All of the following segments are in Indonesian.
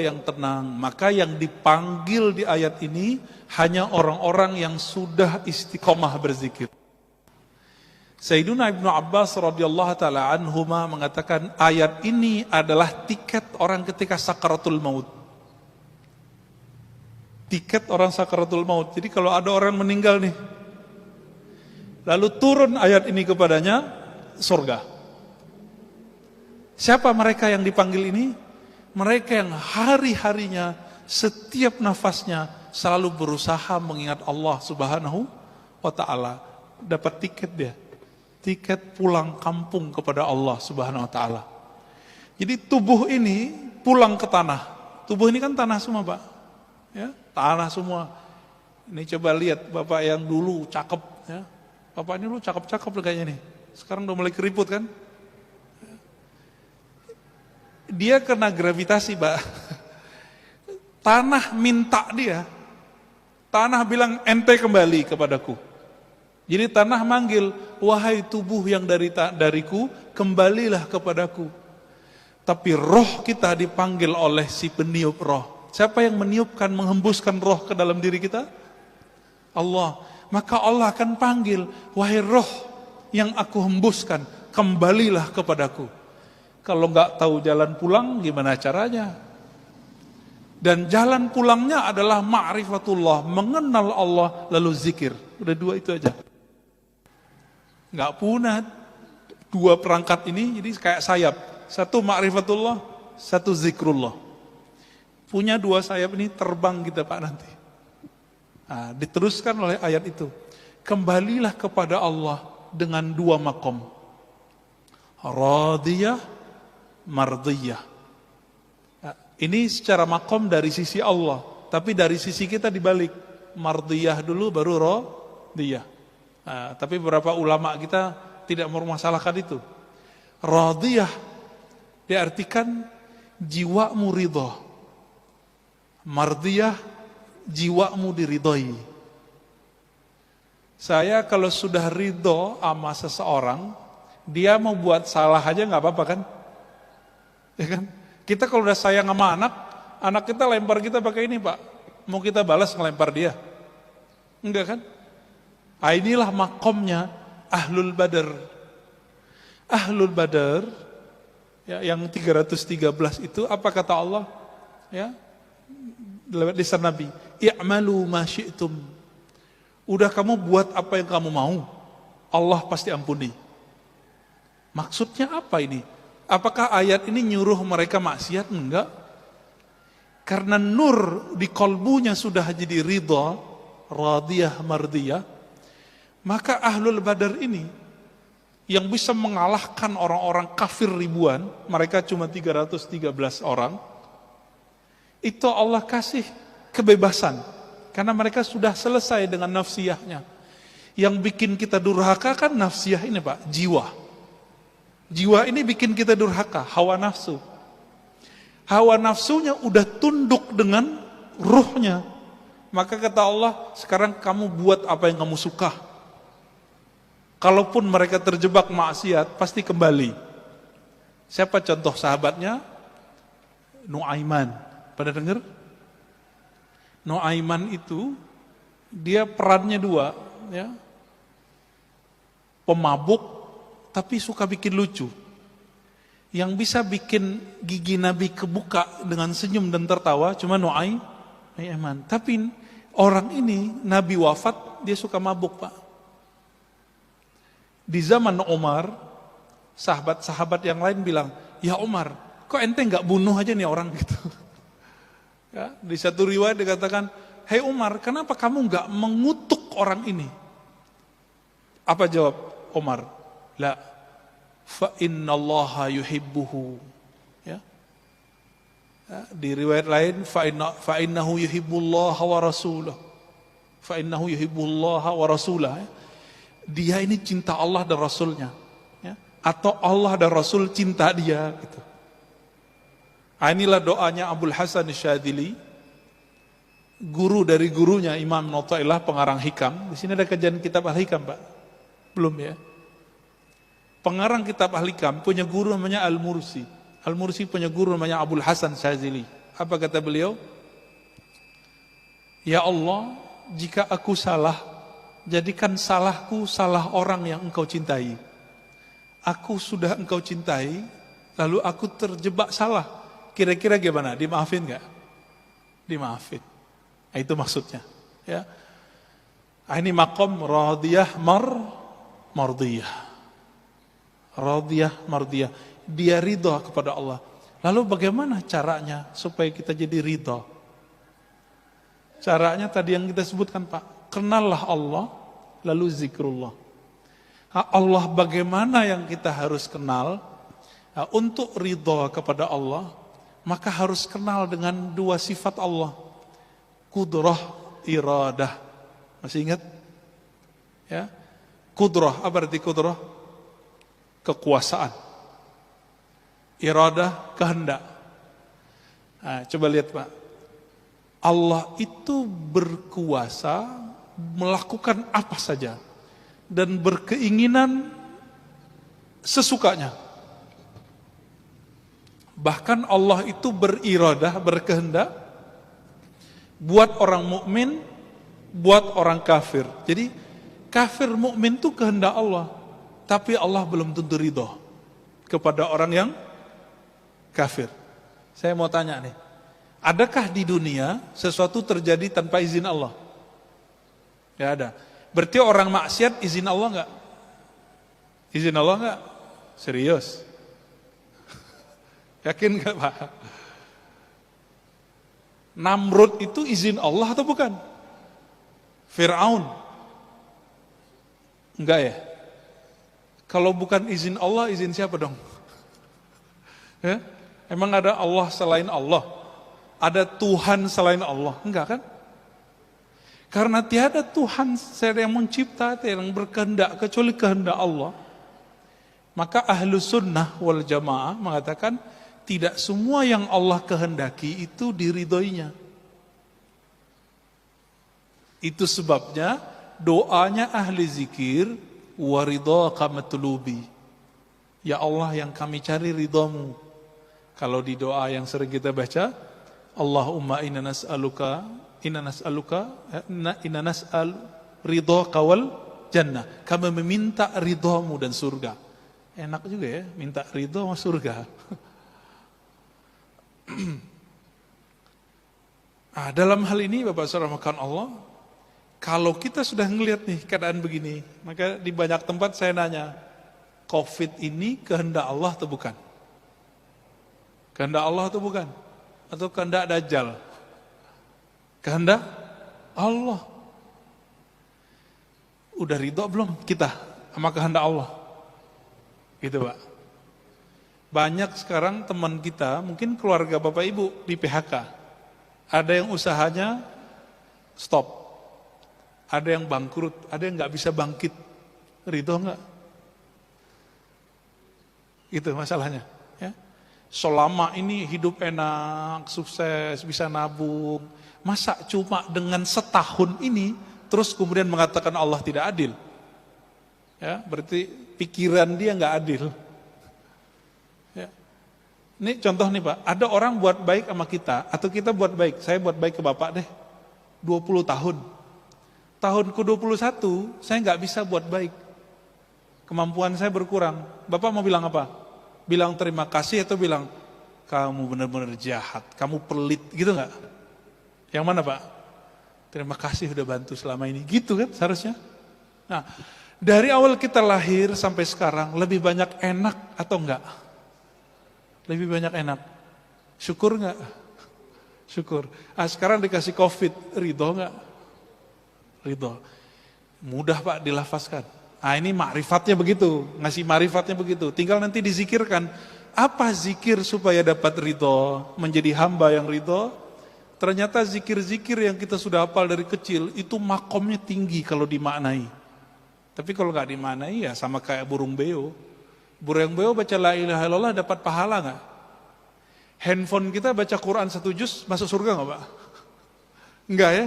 yang tenang. Maka yang dipanggil di ayat ini hanya orang-orang yang sudah istiqomah berzikir. Sayyiduna Ibnu Abbas radhiyallahu taala anhuma mengatakan ayat ini adalah tiket orang ketika sakaratul maut. Tiket orang sakaratul maut. Jadi kalau ada orang meninggal nih, lalu turun ayat ini kepadanya, surga. Siapa mereka yang dipanggil ini? Mereka yang hari-harinya, setiap nafasnya selalu berusaha mengingat Allah Subhanahu wa taala. Dapat tiket dia. Tiket pulang kampung kepada Allah Subhanahu wa taala. Jadi tubuh ini pulang ke tanah. Tubuh ini kan tanah semua, Pak. Ya, tanah semua. Ini coba lihat Bapak yang dulu cakep ya. Bapak ini dulu cakep-cakep kayaknya nih. Sekarang udah mulai keriput kan? Dia kena gravitasi, Pak. Tanah minta dia. Tanah bilang ente kembali kepadaku. Jadi tanah manggil, wahai tubuh yang dariku, kembalilah kepadaku. Tapi roh kita dipanggil oleh si peniup roh. Siapa yang meniupkan, menghembuskan roh ke dalam diri kita? Allah. Maka Allah akan panggil, wahai roh yang aku hembuskan, kembalilah kepadaku. Kalau nggak tahu jalan pulang, gimana caranya? Dan jalan pulangnya adalah ma'rifatullah, mengenal Allah lalu zikir. Udah dua itu aja. Nggak punya dua perangkat ini, jadi kayak sayap. Satu ma'rifatullah, satu zikrullah. Punya dua sayap ini terbang kita Pak nanti. Nah, diteruskan oleh ayat itu. Kembalilah kepada Allah dengan dua makom. Radiyah, mardiyah. Nah, ini secara makom dari sisi Allah. Tapi dari sisi kita dibalik. Mardiyah dulu baru radiyah. Nah, tapi beberapa ulama kita tidak mempermasalahkan itu. Radiyah diartikan jiwamu ridho. Mardiyah jiwamu diridhoi. Saya kalau sudah ridho sama seseorang, dia mau buat salah aja nggak apa-apa kan? Ya kan? Kita kalau udah sayang sama anak kita lempar kita pakai ini Pak. Mau kita balas ngelempar dia? Enggak kan? Nah, inilah makomnya Ahlul Badar. Ahlul Badar ya, yang 313 itu apa kata Allah? Ya, lewat lisan Nabi, i'malu ma syi'tum. Udah kamu buat apa yang kamu mau, Allah pasti ampuni. Maksudnya apa ini? Apakah ayat ini nyuruh mereka maksiat? Enggak. Karena nur di kolbunya sudah jadi ridha, radiyah, mardiyah, maka Ahlul Badar ini yang bisa mengalahkan orang-orang kafir ribuan, mereka cuma 313 orang, itu Allah kasih kebebasan. Karena mereka sudah selesai dengan nafsiyahnya. Yang bikin kita durhaka kan nafsiyah ini Pak, jiwa. Jiwa ini bikin kita durhaka, hawa nafsu. Hawa nafsunya udah tunduk dengan ruhnya. Maka kata Allah, sekarang kamu buat apa yang kamu suka. Kalaupun mereka terjebak maksiat, pasti kembali. Siapa contoh sahabatnya? Nuaiman. Pada dengar? Nuaiman itu, dia perannya dua. Ya. Pemabuk, tapi suka bikin lucu. Yang bisa bikin gigi Nabi kebuka dengan senyum dan tertawa, cuma Nuaiman. Tapi orang ini, Nabi wafat, dia suka mabuk Pak. Di zaman Umar, sahabat-sahabat yang lain bilang, ya Umar, kok ente nggak bunuh aja nih orang gitu. Ya, di satu riwayat dikatakan, hei Umar, kenapa kamu nggak mengutuk orang ini? Apa jawab Umar? La, fa innallaha yuhibbuhu. Ya. Ya, di riwayat lain, fa innahu yuhibbullaha wa rasulah. Fa innahu yuhibbullaha wa rasulah. Ya. Dia ini cinta Allah dan Rasulnya, ya? Atau Allah dan Rasul cinta dia, gitu. Nah, inilah doanya Abul Hasan Syadzili, guru dari gurunya Imam Nu'ta'ilah pengarang Hikam. Di sini ada kajian kitab Al-Hikam, Pak? Belum ya? Pengarang kitab Al-Hikam punya guru namanya Al-Mursi. Al-Mursi punya guru namanya Abul Hasan Syadzili. Apa kata beliau? Ya Allah, jika aku salah, jadikan salahku salah orang yang engkau cintai. Aku sudah engkau cintai, lalu aku terjebak salah. Kira-kira gimana? Dimaafin gak? Dimaafin. Nah, itu maksudnya. Ya. Ini maqam radiyah mardiyah. Radiyah mardiyah. Dia ridha kepada Allah. Lalu bagaimana caranya supaya kita jadi ridha? Caranya tadi yang kita sebutkan, Pak. Kenallah Allah, lalu zikrullah. Allah bagaimana yang kita harus kenal? Untuk ridha kepada Allah, maka harus kenal dengan dua sifat Allah. Kudrah, iradah. Masih ingat? Ya. Kudrah, apa arti kudrah? Kekuasaan. Iradah, kehendak. Nah, coba lihat, Pak. Allah itu berkuasa melakukan apa saja dan berkeinginan sesukanya. Bahkan Allah itu beriradah, berkehendak buat orang mukmin, buat orang kafir. Jadi kafir mukmin itu kehendak Allah, tapi Allah belum tentu ridho kepada orang yang kafir. Saya mau tanya nih, adakah di dunia sesuatu terjadi tanpa izin Allah? Ya ada. Berarti orang maksiat izin Allah enggak? Izin Allah enggak? Serius? Yakin enggak, Pak? Namrud itu izin Allah atau bukan? Fir'aun? Enggak ya? Kalau bukan izin Allah, izin siapa dong? Ya? Emang ada Allah selain Allah? Ada Tuhan selain Allah? Enggak kan? Karena tiada Tuhan yang mencipta, yang berkehendak kecuali kehendak Allah. Maka ahlu sunnah wal jamaah mengatakan tidak semua yang Allah kehendaki itu diridhoinya. Itu sebabnya doanya ahli zikir, waridhaka matlubi. Ya Allah, yang kami cari ridhamu. Kalau di doa yang sering kita baca, Allahumma inna nas'aluka ridhaka wal jannah. Kami meminta ridhamu dan surga. Enak juga ya, minta ridha sama surga. Nah, dalam hal ini Bapak Saudara makan Allah, kalau kita sudah ngelihat nih keadaan begini, maka di banyak tempat saya nanya, COVID ini kehendak Allah atau bukan? Kehendak Allah atau bukan? Atau kehendak Dajjal? Kehendak Allah. Udah ridho belum kita sama kehendak Allah? Gitu, Pak. Banyak sekarang teman kita, mungkin keluarga Bapak Ibu di PHK. Ada yang usahanya stop. Ada yang bangkrut, ada yang nggak bisa bangkit. Ridho nggak? Itu masalahnya. Ya. Selama ini hidup enak, sukses, bisa nabung. Masa cuma dengan setahun ini terus kemudian mengatakan Allah tidak adil? Ya, berarti pikiran dia nggak adil. Ya. Ini contoh nih Pak, ada orang buat baik sama kita atau kita buat baik. Saya buat baik ke Bapak deh, 20 tahun. Tahun ke-21 saya nggak bisa buat baik. Kemampuan saya berkurang. Bapak mau bilang apa? Bilang terima kasih atau bilang kamu benar-benar jahat, kamu pelit, gitu nggak? Yang mana Pak? Terima kasih sudah bantu selama ini. Gitu kan seharusnya. Nah, dari awal kita lahir sampai sekarang lebih banyak enak atau enggak? Lebih banyak enak. Syukur enggak? Syukur. Ah, sekarang dikasih COVID, ridho enggak? Ridho. Mudah Pak dilafazkan. Ah, ini ma'rifatnya begitu, ngasih ma'rifatnya begitu. Tinggal nanti dizikirkan. Apa zikir supaya dapat ridho, menjadi hamba yang ridho? Ternyata zikir-zikir yang kita sudah hafal dari kecil itu makomnya tinggi kalau dimaknai. Tapi kalau nggak dimaknai ya sama kayak burung beo. Burung beo baca la ilaha illallah dapat pahala nggak? Handphone kita baca Quran 1 juz masuk surga nggak Pak? Enggak ya?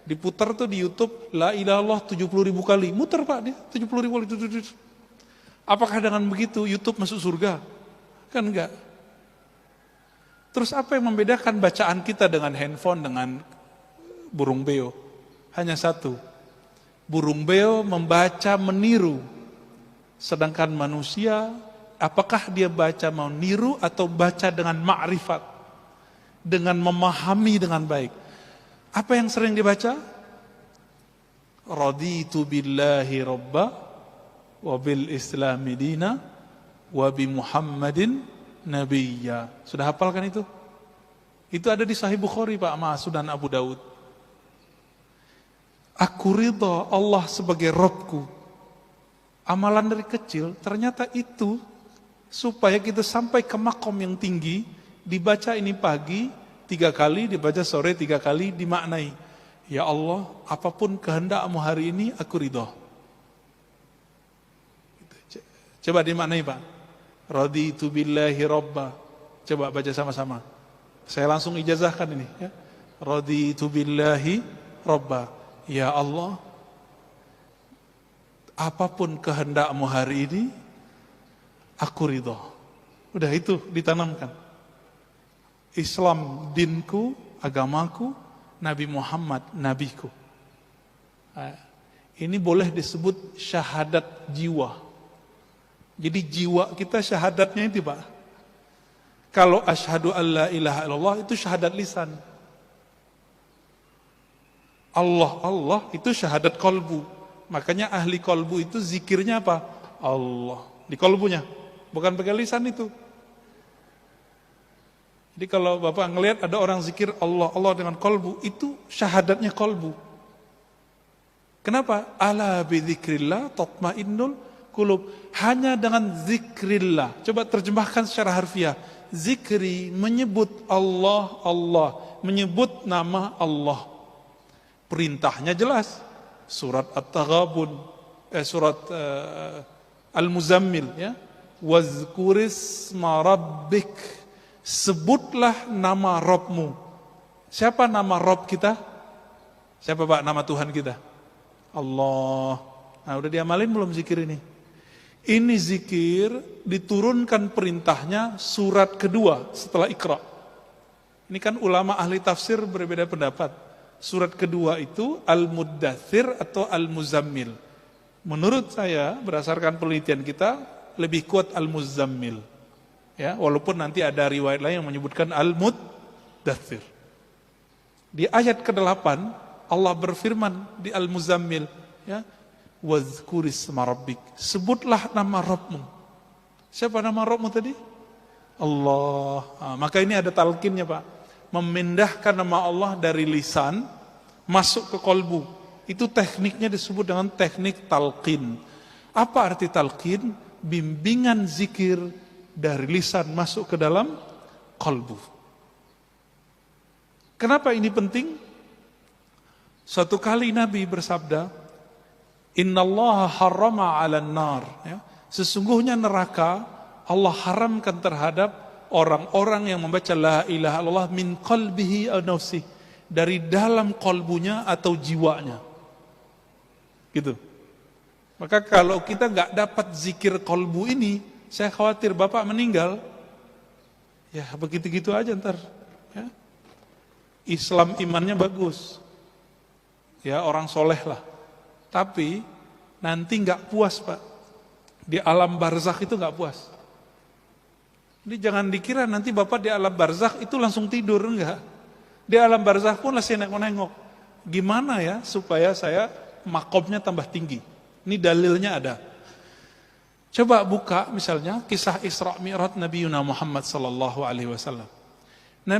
Diputar tuh di YouTube la ilaha illallah 70.000 kali. Muter Pak dia 70.000 kali. Apakah dengan begitu YouTube masuk surga? Kan enggak. Terus apa yang membedakan bacaan kita dengan handphone, dengan burung beo? Hanya satu. Burung beo membaca meniru. Sedangkan manusia, apakah dia baca meniru atau baca dengan ma'rifat? Dengan memahami dengan baik. Apa yang sering dibaca? Raditu billahi rabba wa bil islami dina wa bi Muhammadin nabiyya. Sudah hafalkan itu? Itu ada di Sahih Bukhari Pak, sama Sunan Abu Daud. Aku ridha Allah sebagai Rabbku. Amalan dari kecil, ternyata itu supaya kita sampai ke makom yang tinggi, dibaca ini pagi 3 kali, dibaca sore 3 kali, dimaknai. Ya Allah, apapun kehendak-Mu hari ini, aku ridha. Coba dimaknai Pak. Raditu billahi rabba. Coba baca sama-sama. Saya langsung ijazahkan ini. Ya. Raditu billahi rabba. Ya Allah, apapun kehendak-Mu hari ini, aku ridha. Udah itu ditanamkan. Islam dinku, agamaku, Nabi Muhammad nabiku. Ini boleh disebut syahadat jiwa. Jadi jiwa kita syahadatnya itu Pak. Kalau asyhadu alla ilaha illallah itu syahadat lisan. Allah, Allah itu syahadat kolbu. Makanya ahli kolbu itu zikirnya apa? Allah. Di kolbunya. Bukan pakai lisan itu. Jadi kalau Bapak ngelihat ada orang zikir Allah, Allah dengan kolbu, itu syahadatnya kolbu. Kenapa? Ala bidzikrillah tatmainnul qulub. Hanya dengan zikrillah. Coba terjemahkan secara harfiah. Zikri menyebut Allah, Allah. Menyebut nama Allah. Perintahnya jelas. Surat At-Taghabun, surat Al-Muzammil, ya. Wazkurisma rabbik. Sebutlah nama Rabbmu. Siapa nama Rabb kita? Siapa Pak nama Tuhan kita? Allah. Nah, udah diamalin belum zikir ini? Ini zikir diturunkan perintahnya surat kedua setelah Iqra. Ini kan ulama ahli tafsir berbeda pendapat. Surat kedua itu Al-Muddathir atau Al-Muzammil. Menurut saya, berdasarkan penelitian kita, lebih kuat Al-Muzammil. Ya, walaupun nanti ada riwayat lain yang menyebutkan Al-Muddathir. Di ayat ke-8, Allah berfirman di Al-Muzammil, ya, wazkurisma rabbik. Sebutlah nama Rabbmu. Siapa nama Rabbmu tadi? Allah. Nah, maka ini ada talqinnya Pak. Memindahkan nama Allah dari lisan masuk ke kolbu. Itu tekniknya disebut dengan teknik talqin. Apa arti talqin? Bimbingan zikir dari lisan masuk ke dalam kolbu. Kenapa ini penting? Suatu kali Nabi bersabda, Innallaha harrama 'alan nar. Ya. Sesungguhnya neraka Allah haramkan terhadap orang-orang yang membaca la ilaha illallah min qalbihi aw nafsihi, dari dalam kolbunya atau jiwanya. Gitu. Maka kalau kita nggak dapat zikir kolbu ini, saya khawatir Bapak meninggal. Ya begitu-gitu aja ntar. Ya. Islam imannya bagus. Ya orang soleh lah. Tapi nanti nggak puas Pak. Di alam barzakh itu nggak puas. Jadi jangan dikira nanti Bapak di alam barzakh itu langsung tidur, enggak. Di alam barzakh pun masih nengok-nengok. Gimana ya supaya saya makomnya tambah tinggi? Ini dalilnya ada. Coba buka misalnya kisah Isra Mi'raj Nabi Muhammad sallallahu alaihi wasallam.